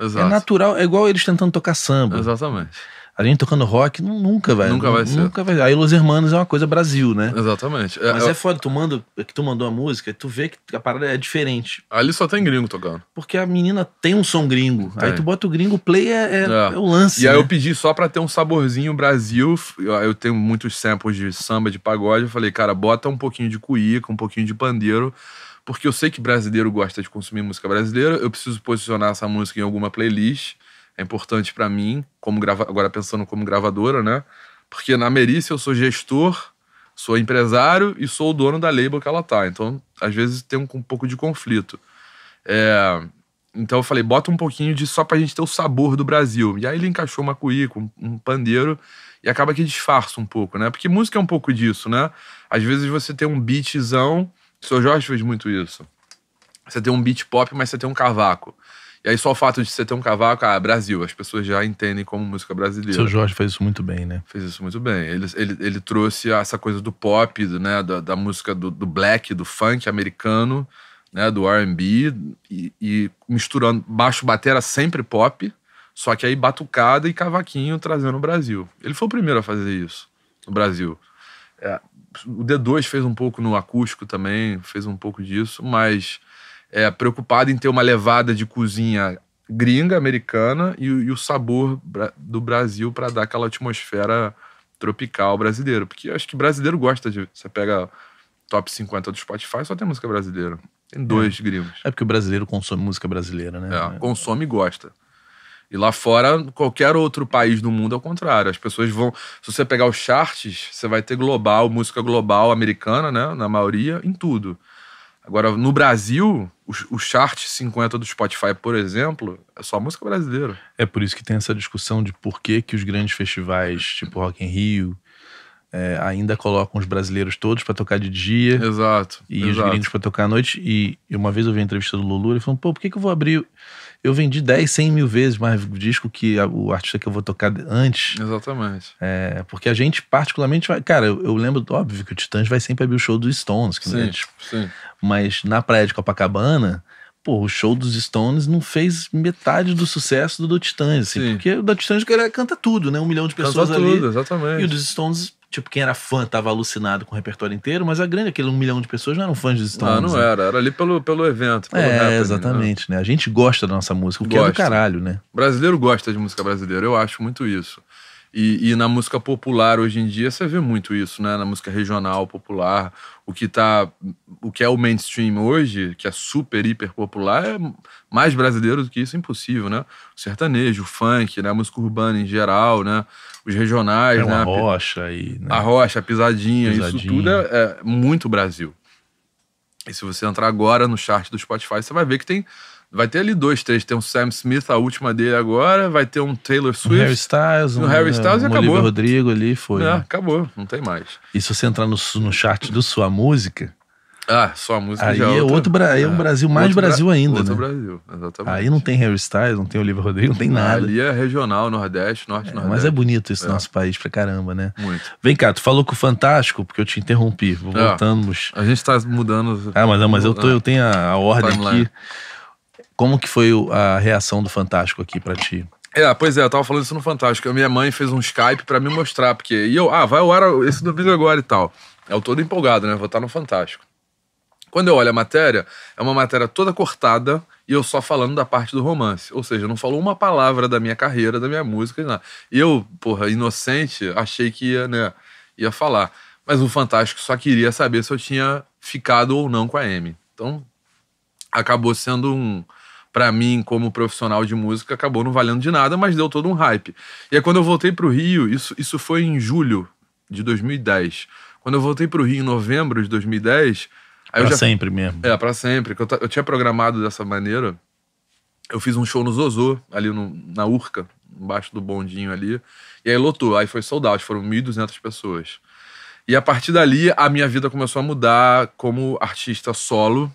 Exato. É natural, é igual eles tentando tocar samba. Exatamente. A gente tocando rock nunca vai. Nunca vai ser. Nunca vai. Aí Los Hermanos é uma coisa Brasil, né? Exatamente. Mas é foda, tu mandou a música, tu vê que a parada é diferente. Ali só tem gringo tocando. Porque a menina tem um som gringo. Tem. Aí tu bota o gringo, o play é o lance. E aí né? eu pedi só pra ter um saborzinho Brasil. Eu tenho muitos samples de samba, de pagode. Eu falei, cara, bota um pouquinho de cuíca, um pouquinho de pandeiro. Porque eu sei que brasileiro gosta de consumir música brasileira. Eu preciso posicionar essa música em alguma playlist. É importante pra mim, agora pensando como gravadora, né? Porque na Merícia eu sou gestor, sou empresário e sou o dono da label que ela tá. Então, às vezes tem um pouco de conflito. Então eu falei, bota um pouquinho só pra gente ter o sabor do Brasil. E aí ele encaixou uma cuíca, um pandeiro, e acaba que disfarça um pouco, né? Porque música é um pouco disso, né? Às vezes você tem um beatzão, o Seu Jorge fez muito isso. Você tem um beat pop, mas você tem um cavaco. E aí só o fato de você ter um cavaco, Brasil, as pessoas já entendem como música brasileira. Seu Jorge fez isso muito bem, né? Fez isso muito bem. Ele trouxe essa coisa do pop, né, da música do black, do funk americano, né, do R&B, e misturando baixo batera sempre pop, só que aí batucada e cavaquinho trazendo o Brasil. Ele foi o primeiro a fazer isso no Brasil. O D2 fez um pouco no acústico também, fez um pouco disso, mas... preocupado em ter uma levada de cozinha gringa, americana, e o sabor do Brasil para dar aquela atmosfera tropical brasileira. Porque eu acho que brasileiro gosta de... Você pega top 50 do Spotify, só tem música brasileira. Tem dois gringos. É porque o brasileiro consome música brasileira, né? Consome e gosta. E lá fora, qualquer outro país do mundo é o contrário. As pessoas vão... Se você pegar os charts, você vai ter música global americana, né? Na maioria, em tudo. Agora, no Brasil, o chart 50 do Spotify, por exemplo, é só música brasileira. É por isso que tem essa discussão de por que os grandes festivais, tipo Rock in Rio, ainda colocam os brasileiros todos pra tocar de dia. Exato. E os gringos pra tocar à noite. E uma vez eu vi a entrevista do Lulu, ele falou, por que eu vou abrir... Eu vendi 10, 100 mil vezes mais disco que o artista que eu vou tocar antes. Exatamente. Porque a gente particularmente vai... Cara, eu lembro, óbvio, que o Titãs vai sempre abrir o show dos Stones. Que Sim. Mas na praia de Copacabana, o show dos Stones não fez metade do sucesso do Titãs, assim. Porque o do Titãs canta tudo, né? 1 milhão de pessoas canta ali. Tudo, exatamente. E o dos Stones... Tipo, quem era fã tava alucinado com o repertório inteiro, mas aquele 1 milhão de pessoas não eram fãs dos Stones. Não era ali pelo evento, pelo happening, exatamente, né? A gente gosta da nossa música, o que é do caralho, né? O brasileiro gosta de música brasileira, eu acho muito isso. E na música popular hoje em dia você vê muito isso, né? Na música regional, popular, o que é o mainstream hoje, que é super, hiper popular, é mais brasileiro do que isso, é impossível, né? O sertanejo, o funk, né? A música urbana em geral, né? Os regionais, né? A rocha aí, né? A rocha, a pisadinha, isso tudo é muito Brasil. E se você entrar agora no chart do Spotify, você vai ver que vai ter ali 2, 3. Tem um Sam Smith, a última dele agora. Vai ter um Taylor Swift. Harry Styles. Harry Styles e acabou. Olivia Rodrigo ali, foi. Né? Acabou. Não tem mais. E se você entrar no chart do Sua Música... só a música aí já é um Brasil mais Brasil ainda, outro né? Brasil, exatamente. Aí não tem Harry Styles, não tem Olivia Rodrigo, não tem nada. Ali é regional, Nordeste, Nordeste. Mas é bonito esse nosso país pra caramba, né? Muito. Vem cá, tu falou com o Fantástico, porque eu te interrompi. Voltamos. A gente tá mudando... mas eu tenho a ordem aqui. Como que foi a reação do Fantástico aqui pra ti? Pois é, eu tava falando isso no Fantástico. A minha mãe fez um Skype pra me mostrar, porque... E eu, vai ao ar esse domingo agora e tal. Eu todo empolgado, né? Vou estar no Fantástico. Quando eu olho a matéria, é uma matéria toda cortada e eu só falando da parte do romance. Ou seja, não falou uma palavra da minha carreira, da minha música, nada. E eu, inocente, achei que ia falar. Mas o Fantástico só queria saber se eu tinha ficado ou não com a Amy. Então, acabou sendo pra mim, como profissional de música, acabou não valendo de nada, mas deu todo um hype. E aí, quando eu voltei pro Rio, isso foi em julho de 2010. Quando eu voltei pro Rio em novembro de 2010... sempre mesmo. Pra sempre. Eu tinha programado dessa maneira. Eu fiz um show no Zozô, ali na Urca, embaixo do bondinho ali. E aí lotou. Aí foi sold out, foram 1.200 pessoas. E a partir dali, a minha vida começou a mudar como artista solo.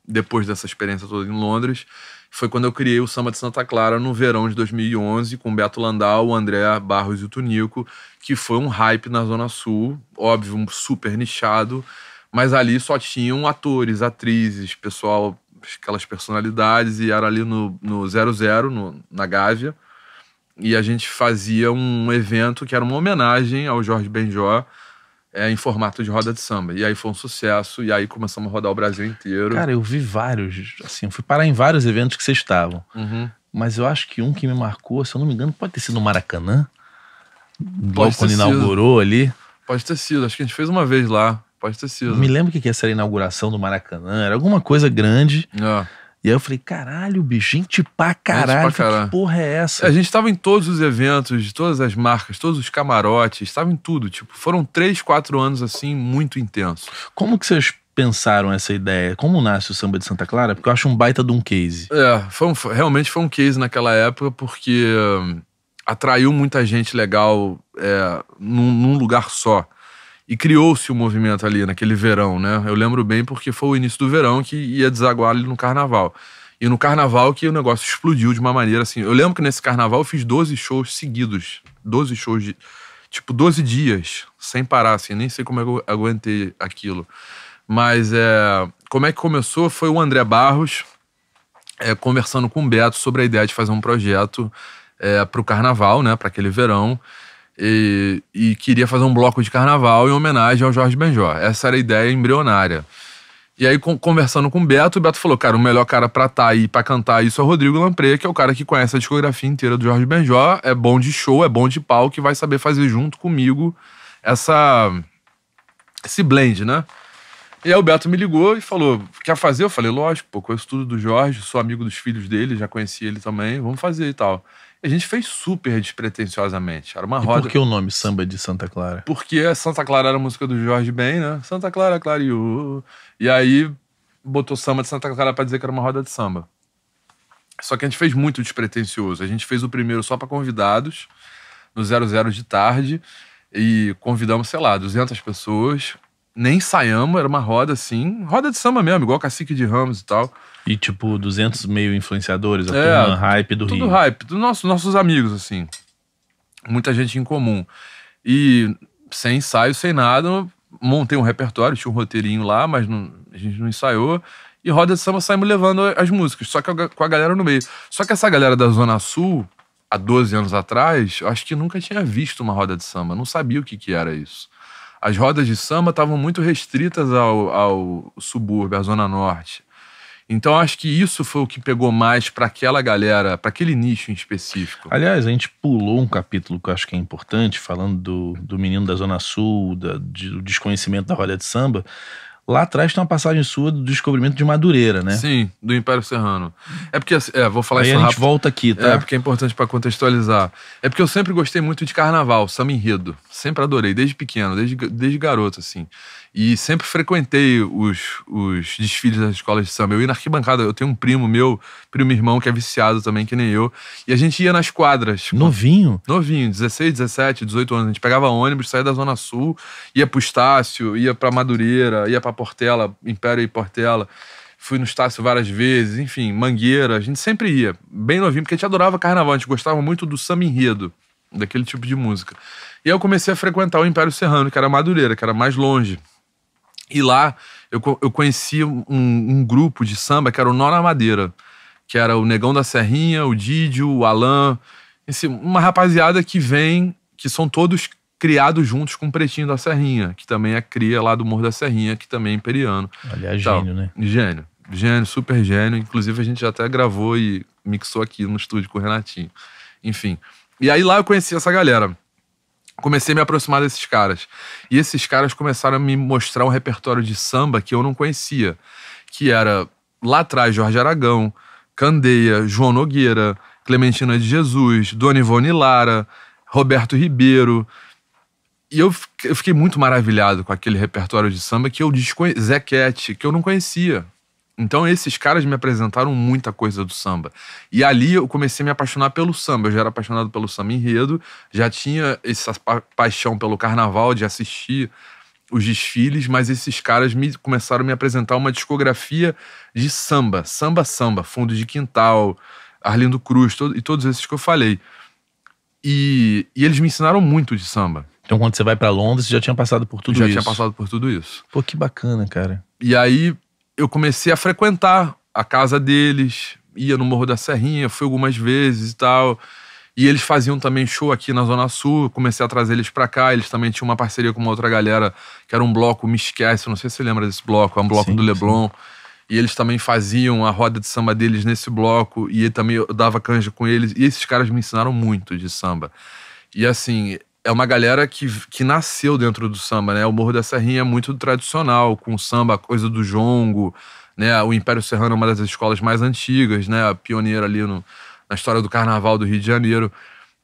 Depois dessa experiência toda em Londres. Foi quando eu criei o Samba de Santa Clara no verão de 2011, com o Beto Landau, o André Barros e o Tunico, que foi um hype na Zona Sul. Óbvio, super nichado. Mas ali só tinham atores, atrizes, pessoal aquelas personalidades, e era ali no 00, na Gávea, e a gente fazia um evento que era uma homenagem ao Jorge Benjor, em formato de roda de samba. E aí foi um sucesso, e aí começamos a rodar o Brasil inteiro. Cara, eu vi vários, assim, eu fui parar em vários eventos que vocês estavam. Uhum. Mas eu acho que um que me marcou, se eu não me engano, pode ter sido no Maracanã. Logo quando inaugurou ali. Pode ter sido, acho que a gente fez uma vez lá. Pode ter sido. Não me lembro o que ia ser a inauguração do Maracanã, era alguma coisa grande. E aí eu falei, caralho, bicho, gente pra caralho, que porra é essa? A gente tava em todos os eventos, de todas as marcas, todos os camarotes, tava em tudo, tipo, foram 3, 4 anos, assim, muito intensos. Como que vocês pensaram essa ideia? Como nasce o Samba de Santa Clara? Porque eu acho um baita de um case. Realmente foi um case naquela época, porque atraiu muita gente legal num lugar só. E criou-se um movimento ali naquele verão, né? Eu lembro bem porque foi o início do verão que ia desaguar ali no carnaval. E no carnaval que o negócio explodiu de uma maneira assim. Eu lembro que nesse carnaval eu fiz 12 shows seguidos. 12 shows de... Tipo, 12 dias, sem parar, assim. Nem sei como eu aguentei aquilo. Mas como é que começou? Foi o André Barros conversando com o Beto sobre a ideia de fazer um projeto pro carnaval, né? Para aquele verão. E queria fazer um bloco de carnaval em homenagem ao Jorge Benjor. Essa era a ideia embrionária. E aí, conversando com o Beto falou, cara, o melhor cara pra estar aí, pra cantar isso é o Rodrigo Lampré, que é o cara que conhece a discografia inteira do Jorge Benjor, é bom de show, é bom de palco, que vai saber fazer junto comigo esse blend, né? E aí o Beto me ligou e falou, quer fazer? Eu falei, lógico, pô, conheço tudo do Jorge, sou amigo dos filhos dele, já conheci ele também, vamos fazer e tal. A gente fez super despretensiosamente. Era uma roda. Por que o nome Samba de Santa Clara? Porque Santa Clara era a música do Jorge Ben, né? Santa Clara, clareou. E aí botou Samba de Santa Clara pra dizer que era uma roda de samba. Só que a gente fez muito despretensioso. A gente fez o primeiro só pra convidados, no 00 de tarde, e convidamos, sei lá, 200 pessoas. Nem ensaiamos, era uma roda assim, roda de samba mesmo, igual Cacique de Ramos e tal. E tipo, 200 meio influenciadores, a turma hype do Rio. Tudo hype, nossos amigos, assim. Muita gente em comum. E sem ensaio, sem nada, montei um repertório, tinha um roteirinho lá, mas a gente não ensaiou. E roda de samba saímos levando as músicas, só que com a galera no meio. Só que essa galera da Zona Sul, há 12 anos atrás, eu acho que nunca tinha visto uma roda de samba, não sabia o que era isso. As rodas de samba estavam muito restritas ao subúrbio, à Zona Norte. Então acho que isso foi o que pegou mais pra aquela galera, pra aquele nicho em específico. Aliás, a gente pulou um capítulo que eu acho que é importante, falando do menino da Zona Sul, do desconhecimento da roda de samba. Lá atrás tem uma passagem sua do descobrimento de Madureira, né? Sim, do Império Serrano. É porque, vou falar aí isso rápido. Aí a gente rápido. volta aqui, tá? É porque é importante pra contextualizar. É porque eu sempre gostei muito de carnaval, samba enredo. Sempre adorei, desde pequeno, desde garoto, assim. E sempre frequentei os desfiles das escolas de samba. Eu ia na arquibancada, eu tenho um primo irmão, que é viciado também, que nem eu. E a gente ia nas quadras. Novinho? Novinho, 16, 17, 18 anos. A gente pegava ônibus, saía da Zona Sul, ia pro Estácio, ia pra Madureira, ia pra Portela, Império e Portela. Fui no Estácio várias vezes, enfim, Mangueira. A gente sempre ia, bem novinho, porque a gente adorava carnaval. A gente gostava muito do samba enredo, daquele tipo de música. E aí eu comecei a frequentar o Império Serrano, que era Madureira, que era mais longe. E lá eu conheci um grupo de samba que era o Nó na Madeira, que era o Negão da Serrinha, o Didio, o Alan, uma rapaziada que são todos criados juntos com o Pretinho da Serrinha, que também é cria lá do Morro da Serrinha, que também é imperiano. Aliás, gênio, né? Gênio, super gênio. Inclusive a gente já até gravou e mixou aqui no estúdio com o Renatinho. Enfim. E aí lá eu conheci essa galera. Comecei a me aproximar desses caras. E esses caras começaram a me mostrar um repertório de samba que eu não conhecia. Que era, lá atrás, Jorge Aragão, Candeia, João Nogueira, Clementina de Jesus, Dona Ivone Lara, Roberto Ribeiro. E eu fiquei muito maravilhado com aquele repertório de samba que eu desconhecia. Zé Cat, que eu não conhecia. Então esses caras me apresentaram muita coisa do samba. E ali eu comecei a me apaixonar pelo samba. Eu já era apaixonado pelo samba enredo, já tinha essa paixão pelo carnaval, de assistir os desfiles, mas esses caras começaram a me apresentar uma discografia de samba. Samba, Fundo de Quintal, Arlindo Cruz, e todos esses que eu falei. E eles me ensinaram muito de samba. Então quando você vai pra Londres, você já tinha passado por tudo isso? Já tinha passado por tudo isso. Pô, que bacana, cara. E aí eu comecei a frequentar a casa deles, ia no Morro da Serrinha, fui algumas vezes e tal. E eles faziam também show aqui na Zona Sul, comecei a trazer eles pra cá. Eles também tinham uma parceria com uma outra galera, que era um bloco Me Esquece, não sei se você lembra desse bloco, é um bloco do Leblon. Sim. E eles também faziam a roda de samba deles nesse bloco, e também eu dava canja com eles. E esses caras me ensinaram muito de samba. E assim, é uma galera que nasceu dentro do samba, né? O Morro da Serrinha é muito tradicional, com samba, a coisa do jongo, né? O Império Serrano é uma das escolas mais antigas, né? A pioneira ali na história do carnaval do Rio de Janeiro.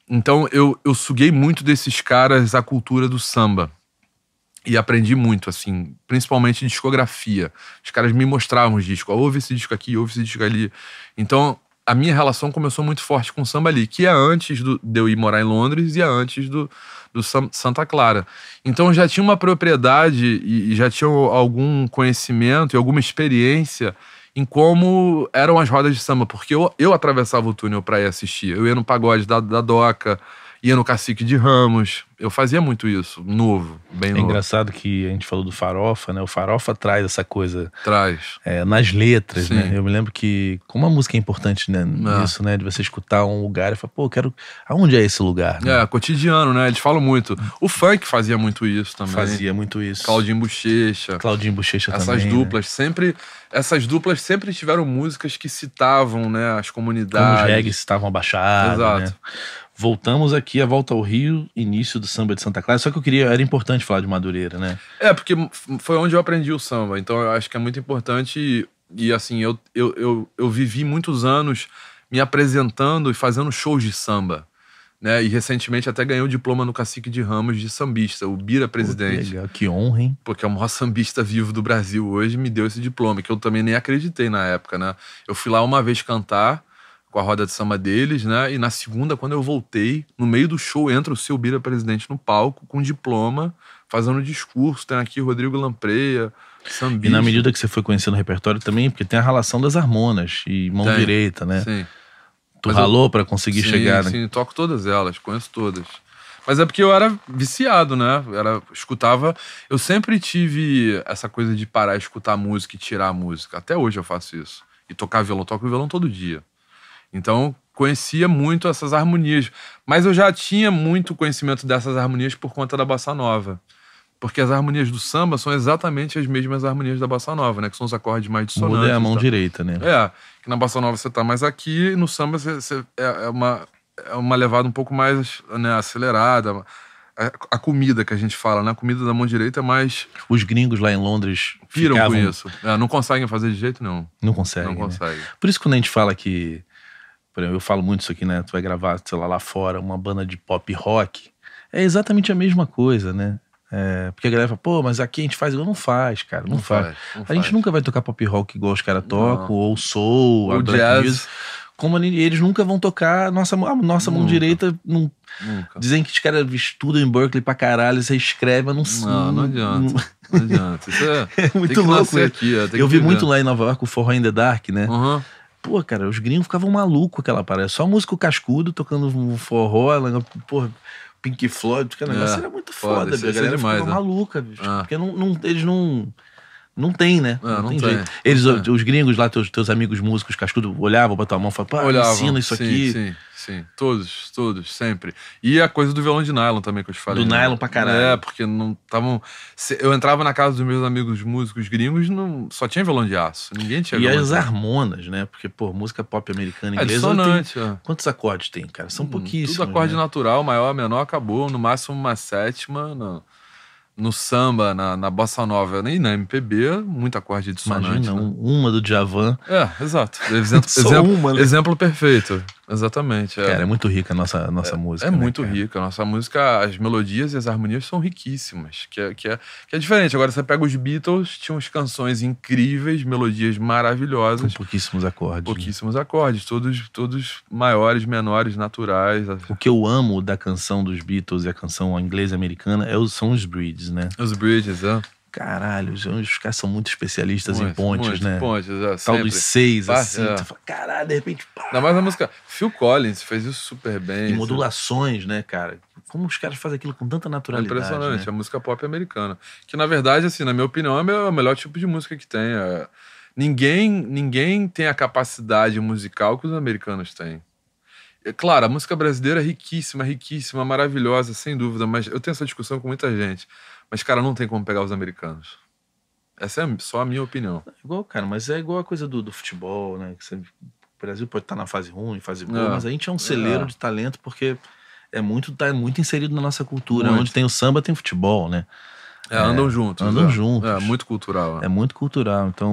Então eu suguei muito desses caras a cultura do samba. E aprendi muito, assim, principalmente discografia. Os caras me mostravam os discos. Ouve esse disco aqui, ouve esse disco ali. Então a minha relação começou muito forte com o samba ali, que é antes de eu ir morar em Londres e é antes do Santa Clara. Então eu já tinha uma propriedade e já tinha algum conhecimento e alguma experiência em como eram as rodas de samba, porque eu atravessava o túnel para ir assistir. Eu ia no pagode da Doca, ia no Cacique de Ramos. Eu fazia muito isso, novo, bem novo. É engraçado que a gente falou do Farofa, né? O Farofa traz essa coisa... Traz. Nas letras, Sim. né? Eu me lembro que... Como a música é importante, né? Nisso, né? De você escutar um lugar e falar, pô, eu quero... Aonde é esse lugar? Né? É, cotidiano, né? Eles falam muito. O funk fazia muito isso também. Fazia muito isso. Claudinho Bochecha. Essas duplas sempre... Essas duplas sempre tiveram músicas que citavam, né? As comunidades. Como os reggae citavam a Baixada, exato. Né? Voltamos aqui a volta ao Rio, início do samba de Santa Clara. Só que era importante falar de Madureira, né? É, porque foi onde eu aprendi o samba. Então eu acho que é muito importante. E assim, eu vivi muitos anos me apresentando e fazendo shows de samba, né? E recentemente até ganhei o diploma no Cacique de Ramos de sambista, o Bira Presidente. Legal, que honra, hein? Porque é o maior sambista vivo do Brasil hoje, me deu esse diploma, que eu também nem acreditei na época, né? Eu fui lá uma vez cantar com a roda de samba deles, né? E na segunda, quando eu voltei, no meio do show, entra o seu Bira Presidente no palco, com diploma, fazendo discurso. Tem aqui Rodrigo Lampreia, sambista. E na medida que você foi conhecendo o repertório também, porque tem a relação das harmonas e mão direita, né? Sim. Tu ralou pra conseguir chegar, né? Sim, toco todas elas, conheço todas. Mas é porque eu era viciado, né? Escutava... Eu sempre tive essa coisa de parar, escutar música e tirar a música. Até hoje eu faço isso. E tocar violão, toco violão todo dia. Então, conhecia muito essas harmonias. Mas eu já tinha muito conhecimento dessas harmonias por conta da Bossa Nova. Porque as harmonias do samba são exatamente as mesmas harmonias da Bossa Nova, né? Que são os acordes mais dissonantes. Muda a mão direita, né? Que na Bossa Nova você tá mais aqui, e no samba é uma levada um pouco mais, né, acelerada. A comida que a gente fala, né? A comida da mão direita é mais... Os gringos lá em Londres piram com isso. Não conseguem fazer de jeito nenhum. Não conseguem. Não conseguem. Né? Por isso que quando a gente fala que... Por exemplo, eu falo muito isso aqui, né? Tu vai gravar, sei lá fora, uma banda de pop rock. É exatamente a mesma coisa, né? Porque a galera fala, pô, mas aqui a gente faz igual. Não faz, cara, não faz. A gente nunca vai tocar pop rock igual os caras tocam, ou soul, ou jazz. Como eles nunca vão tocar a nossa mão direita. Nunca. Dizem que os caras estudam em Berkeley pra caralho, você escreve, mas não adianta. Não adianta. Isso é muito louco. Aqui, eu vi muito lá em Nova York o Forró in the Dark, né? Uhum. Pô, cara, os gringos ficavam malucos com aquela parada. Só músico cascudo tocando um forró, porra, Pink Floyd, porque o negócio era muito foda, bicho. A galera ficava maluca, bicho. Porque eles não tem, né? Não tem jeito. Os gringos lá, teus amigos músicos cascudo, olhavam pra tua mão e falavam, pô, ensina isso aqui. Sim. Todos, sempre. E a coisa do violão de nylon também que eu te falei. Do nylon pra caralho. Porque não estavam... Eu entrava na casa dos meus amigos músicos gringos, só tinha violão de aço. Ninguém tinha violão de aço. E as harmonas, né? Porque, pô, música pop americana inglesa... dissonante, Quantos acordes tem, cara? São pouquíssimos. Tudo acorde natural, maior, menor, acabou. No máximo uma sétima, no samba, na bossa nova e na MPB, muito acorde dissonante. Imagina, uma do Djavan. Exato. Uma, né? Exemplo perfeito. Exatamente. Cara, é muito rica a nossa música. É muito rica. A nossa música, as melodias e as harmonias são riquíssimas. Que é diferente. Agora você pega os Beatles, tinham as canções incríveis, melodias maravilhosas. Com pouquíssimos acordes. Pouquíssimos acordes. Todos maiores, menores, naturais. O que eu amo da canção dos Beatles e a canção inglesa e americana são os bridges, né? Os bridges, Caralho, os caras são muito especialistas em pontes, né? Pontes, Tal sempre. dos 6, assim. Tu fala, caralho, de repente... Pá. Ainda mais a música... Phil Collins fez isso super bem. E modulações, né, cara? Como os caras fazem aquilo com tanta naturalidade, impressionante, né? A música pop americana. Que, na verdade, assim, na minha opinião, é o melhor tipo de música que tem. Ninguém tem a capacidade musical que os americanos têm. É claro, a música brasileira é riquíssima, maravilhosa, sem dúvida, mas eu tenho essa discussão com muita gente. Mas, cara, não tem como pegar os americanos. Essa é só a minha opinião. Igual, cara, mas é igual a coisa do futebol, né? Que o Brasil pode estar na fase ruim, fase boa, mas a gente é um celeiro de talento porque tá muito inserido na nossa cultura. Muito. Onde tem o samba, tem o futebol, né? Andam juntos. Andam juntos. É muito cultural. É muito cultural. Então,